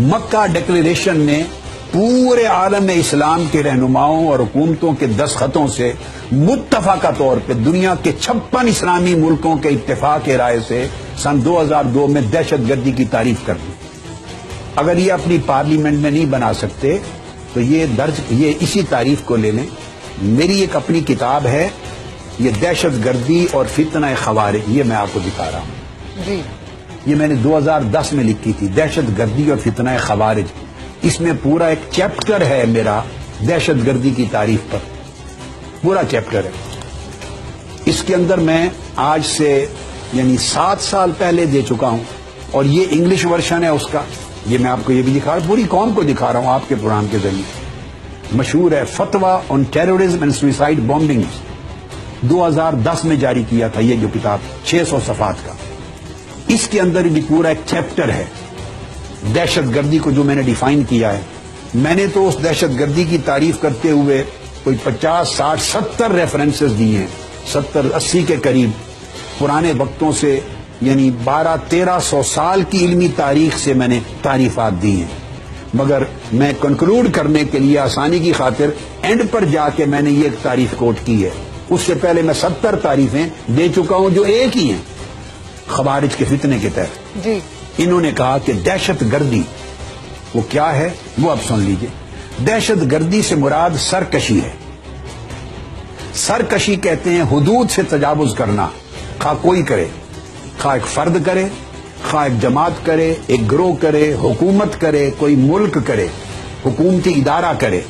مکہ ڈیکلیریشن نے پورے عالم اسلام کے رہنماؤں اور حکومتوں کے دستخطوں سے متفقہ طور پہ دنیا کے 56 اسلامی ملکوں کے اتفاق رائے سے سن 2002 میں دہشت گردی کی تعریف کر دی۔ اگر یہ اپنی پارلیمنٹ میں نہیں بنا سکتے تو یہ اسی تعریف کو لے لیں۔ میری ایک اپنی کتاب ہے، یہ دہشت گردی اور فتنہ خوارج، یہ میں آپ کو دکھا رہا ہوں، یہ میں نے 2010 میں لکھی تھی، دہشت گردی اور فتنہ خوارج۔ اس میں پورا ایک چیپٹر ہے میرا دہشت گردی کی تعریف پر، پورا چیپٹر ہے۔ اس کے اندر میں آج سے یعنی 7 سال پہلے دے چکا ہوں، اور یہ انگلش ورژن ہے اس کا، یہ میں آپ کو یہ بھی دکھا رہا ہوں، پوری قوم کو دکھا رہا ہوں آپ کے پروگرام کے ذریعے۔ مشہور ہے فتویٰ آن ٹیررزم اینڈ سوئسائڈ بامبنگز، 2010 میں جاری کیا تھا یہ جو کتاب، 600 صفحات کا۔ اس کے اندر بھی پورا ایک چیپٹر ہے دہشت گردی کو جو میں نے ڈیفائن کیا ہے۔ میں نے تو اس دہشت گردی کی تعریف کرتے ہوئے کوئی 50، 60، 70 ریفرنسز دیے ہیں، 70، 80 کے قریب پرانے وقتوں سے، یعنی 1200-1300 سال کی علمی تاریخ سے میں نے تعریفات دی ہیں، مگر میں کنکلوڈ کرنے کے لیے آسانی کی خاطر اینڈ پر جا کے میں نے یہ ایک تعریف کوٹ کی ہے۔ اس سے پہلے میں 70 تعریفیں دے چکا ہوں جو ایک ہی ہیں خوارج کے فتنے کے تحت۔ انہوں نے کہا کہ دہشت گردی وہ کیا ہے، وہ اب سن لیجئے۔ دہشت گردی سے مراد سرکشی ہے۔ سرکشی کہتے ہیں حدود سے تجاوز کرنا، خواہ کوئی کرے، خواہ ایک فرد کرے، خواہ ایک جماعت کرے، ایک گروہ کرے، حکومت کرے، کوئی ملک کرے، حکومتی ادارہ کرے،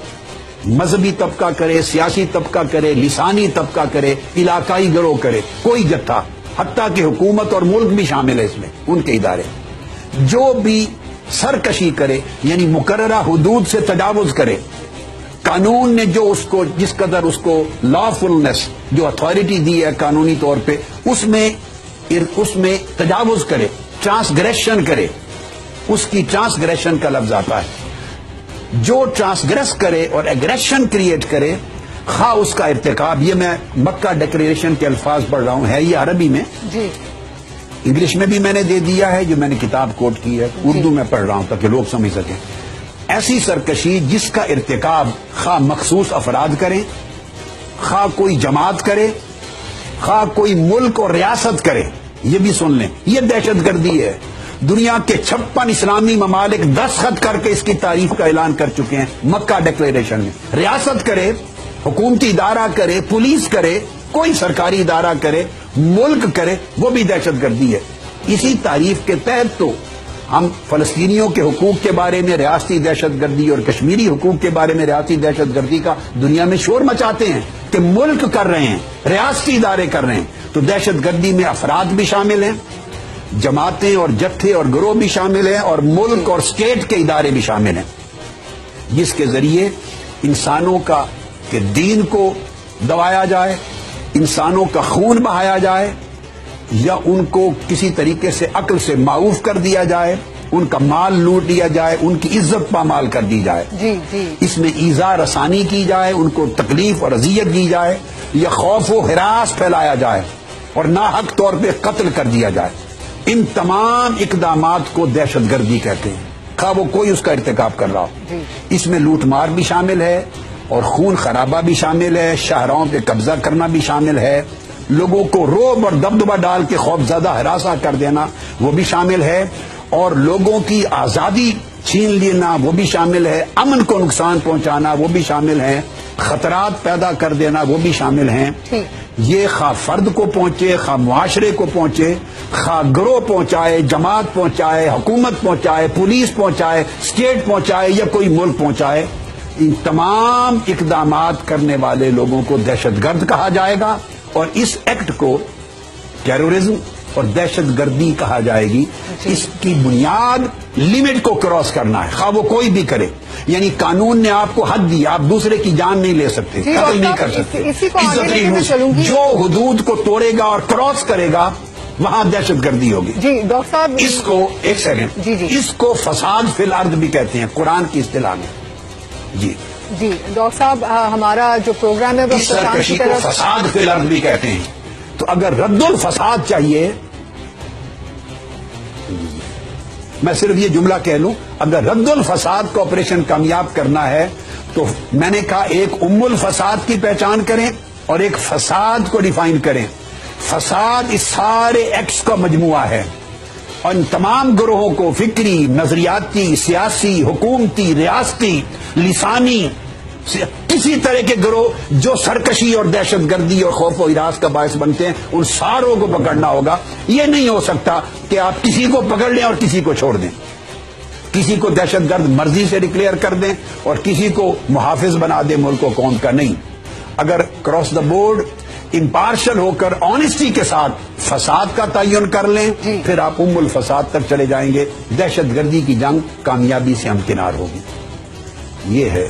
مذہبی طبقہ کرے، سیاسی طبقہ کرے، لسانی طبقہ کرے، علاقائی گروہ کرے، کوئی جتھا، حتیٰ کہ حکومت اور ملک بھی شامل ہے اس میں، ان کے ادارے، جو بھی سرکشی کرے یعنی مقررہ حدود سے تجاوز کرے، قانون نے جو اس کو جس قدر اس کو لافلنس جو اتھارٹی دی ہے قانونی طور پہ، اس میں تجاوز کرے، ٹرانسگریشن کرے، اس کی ٹرانسگریشن کا لفظ آتا ہے۔ جو ٹرانسگریس کرے اور ایگریشن کریٹ کرے، خواہ اس کا ارتکاب، یہ میں مکہ ڈیکلیریشن کے الفاظ پڑھ رہا ہوں، ہے یہ عربی میں، انگلش میں بھی میں نے دے دیا ہے جو میں نے کتاب کوٹ کی ہے، اردو میں پڑھ رہا ہوں تاکہ لوگ سمجھ سکیں۔ ایسی سرکشی جس کا ارتکاب خواہ مخصوص افراد کریں، خواہ کوئی جماعت کرے، خواہ کوئی ملک اور ریاست کرے، یہ بھی سن لیں، یہ دہشت گردی ہے۔ دنیا کے 56 اسلامی ممالک دستخط کر کے اس کی تعریف کا اعلان کر چکے ہیں مکہ ڈیکلیریشن میں۔ ریاست کرے، حکومتی ادارہ کرے، پولیس کرے، کوئی سرکاری ادارہ کرے، ملک کرے، وہ بھی دہشت گردی ہے۔ اسی تعریف کے تحت تو ہم فلسطینیوں کے حقوق کے بارے میں ریاستی دہشت گردی اور کشمیری حقوق کے بارے میں ریاستی دہشت گردی کا دنیا میں شور مچاتے ہیں کہ ملک کر رہے ہیں، ریاستی ادارے کر رہے ہیں، تو دہشت گردی میں افراد بھی شامل ہیں، جماعتیں اور جتھے اور گروہ بھی شامل ہیں، اور ملک اور اسٹیٹ کے ادارے بھی شامل ہیں، جس کے ذریعے انسانوں کا کہ دین کو دبایا جائے، انسانوں کا خون بہایا جائے، یا ان کو کسی طریقے سے عقل سے معاف کر دیا جائے، ان کا مال لوٹ لیا جائے، ان کی عزت پامال کر دی جائے، اس میں ایذا رسانی کی جائے، ان کو تکلیف اور اذیت دی جائے، یا خوف و ہراس پھیلایا جائے اور ناحق طور پہ قتل کر دیا جائے، ان تمام اقدامات کو دہشت گردی کہتے ہیں، خواہ وہ کوئی اس کا ارتکاب کر رہا ہو۔ اس میں لوٹ مار بھی شامل ہے اور خون خرابہ بھی شامل ہے، شاہراہوں پہ قبضہ کرنا بھی شامل ہے، لوگوں کو رعب اور دبدبہ ڈال کے خوف زدہ ہراساں کر دینا وہ بھی شامل ہے، اور لوگوں کی آزادی چھین لینا وہ بھی شامل ہے، امن کو نقصان پہنچانا وہ بھی شامل ہے، خطرات پیدا کر دینا وہ بھی شامل ہیں۔ یہ خواہ فرد کو پہنچے، خواہ معاشرے کو پہنچے، خواہ گروہ پہنچائے، جماعت پہنچائے، حکومت پہنچائے، پولیس پہنچائے، اسٹیٹ پہنچائے، یا کوئی ملک پہنچائے، ان تمام اقدامات کرنے والے لوگوں کو دہشت گرد کہا جائے گا، اور اس ایکٹ کو ٹیرورزم اور دہشت گردی کہا جائے گی۔ اس کی بنیاد لمٹ کو کراس کرنا ہے، خواہ وہ کوئی بھی کرے، یعنی قانون نے آپ کو حد دی، آپ دوسرے کی جان نہیں لے سکتے، قتل نہیں کر سکتے، جو حدود کو توڑے گا اور کراس کرے گا وہاں دہشت گردی ہوگی۔ جی ڈاکٹر صاحب، اس کو ایک سیکنڈ، اس کو فساد فی الارض بھی کہتے ہیں قرآن کی اصطلاح میں۔ جی ڈاکٹر صاحب، ہمارا جو پروگرام ہے وہ سرکشی کو فساد فی الارض بھی کہتے ہیں، تو اگر رد الفساد چاہیے، میں صرف یہ جملہ کہہ لوں، اگر رد الفساد کا آپریشن کامیاب کرنا ہے تو میں نے کہا ایک الفساد کی پہچان کریں اور ایک فساد کو ڈیفائن کریں۔ فساد اس سارے ایکٹس کا مجموعہ ہے، اور ان تمام گروہوں کو فکری، نظریاتی، سیاسی، حکومتی، ریاستی، لسانی، کسی طرح کے گروہ جو سرکشی اور دہشت گردی اور خوف و ہراس کا باعث بنتے ہیں، ان ساروں کو پکڑنا ہوگا۔ یہ نہیں ہو سکتا کہ آپ کسی کو پکڑ لیں اور کسی کو چھوڑ دیں، کسی کو دہشت گرد مرضی سے ڈکلیئر کر دیں اور کسی کو محافظ بنا دیں ملک و قوم کا، نہیں۔ اگر کراس دا بورڈ امپارشل ہو کر آنےسٹی کے ساتھ فساد کا تعین کر لیں، پھر آپ الفساد تک چلے جائیں گے، دہشت گردی کی جنگ کامیابی سے ہمکنار ہوگی۔ یہ ہے،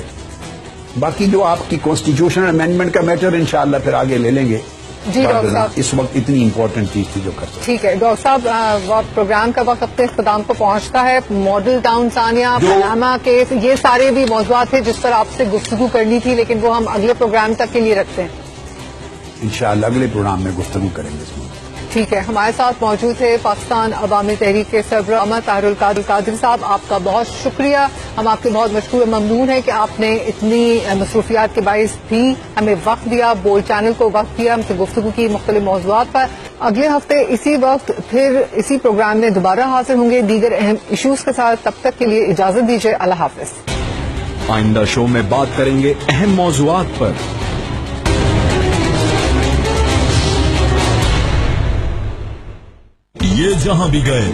باقی جو آپ کی کانسٹیٹیوشنل امینڈمنٹ کا میٹر انشاءاللہ پھر آگے لے لیں گے۔ جی ڈاکٹر صاحب، اس وقت اتنی امپورٹنٹ چیز تھی جو کر سکتے۔ ٹھیک ہے ڈاکٹر صاحب، پروگرام کا وقت اپنے اختتام کو پہنچتا ہے۔ ماڈل ٹاؤن ثانیہ، پاناما کیس، یہ سارے بھی موضوعات تھے جس پر آپ سے گفتگو کرنی تھی، لیکن وہ ہم اگلے پروگرام تک کے لیے رکھتے ہیں۔ انشاءاللہ اگلے پروگرام میں گفتگو کریں گے اس میں۔ ٹھیک ہے، ہمارے ساتھ موجود تھے پاکستان عوامی تحریک کے سربراہ محمد طاہر القادری صاحب، آپ کا بہت شکریہ۔ ہم آپ کے بہت مشکور ممنون ہیں کہ آپ نے اتنی مصروفیات کے باعث بھی ہمیں وقت دیا، بول چینل کو وقت دیا، ہم سے گفتگو کی مختلف موضوعات پر۔ اگلے ہفتے اسی وقت پھر اسی پروگرام میں دوبارہ حاضر ہوں گے دیگر اہم ایشوز کے ساتھ۔ تب تک کے لیے اجازت دیجیے، اللہ حافظ۔ آئندہ شو میں بات کریں گے اہم موضوعات پر۔ یہ جہاں بھی گئے